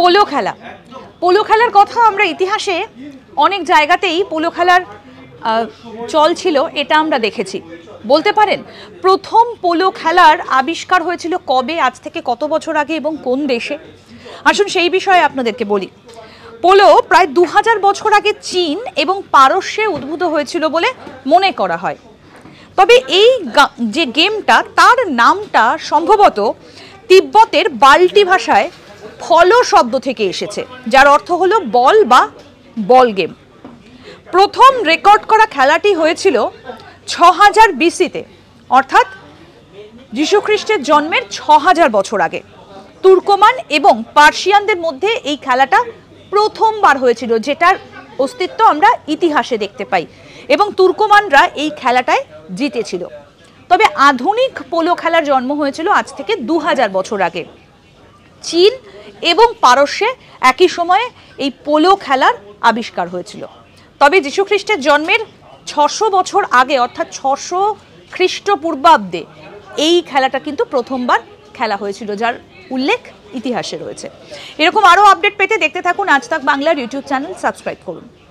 Polo খেলা, polo খেলার কথা আমরা ইতিহাসে অনেক জায়গাতেই পোলো খেলার চল ছিল, এটা আমরা দেখেছি। বলতে পারেন প্রথম পোলো খেলার আবিষ্কার হয়েছিল কবে, আজ থেকে কত বছর আগে এবং কোন দেশে? আসুন সেই বিষয়ে আপনাদেরকে বলি। পোলো প্রায় 2000 বছর আগে চীন এবং পারস্যে উদ্ভূত হয়েছিল বলে মনে করা হয়। তবে এই যে গেমটা, তার নামটা সম্ভবত তিব্বতের বাল্টি ভাষায় ফলো শব্দ থেকে এসেছে, যার অর্থ হলো বল বা বল গেম। প্রথম রেকর্ড করা খেলাটি হয়েছিল 6000 বিসিতে, অর্থাৎ যীশুখ্রিস্টের জন্মের 6000 বছর আগে। তুর্কমান এবং পার্সিয়ানদের মধ্যে এই খেলাটা প্রথমবার হয়েছিল, যেটার অস্তিত্ব আমরা ইতিহাসে দেখতে পাই, এবং তুর্কমানরা এই খেলাটায় জিতেছিল। তবে আধুনিক পোলো খেলার জন্ম হয়েছিল আজ থেকে 2000 বছর আগে। চীন এবং পারস্যে একই সময়ে এই পোলো খেলার আবিষ্কার হয়েছিল। তবে যীশুখ্রিস্টের জন্মের 600 বছর আগে, অর্থাৎ 600 খ্রিস্টপূর্বাব্দে এই খেলাটা কিন্তু প্রথমবার খেলা হয়েছিল, যার উল্লেখ ইতিহাসে রয়েছে। এরকম আরও আপডেট পেতে দেখতে থাকুন আজ তাক বাংলার ইউটিউব চ্যানেল, সাবস্ক্রাইব করুন।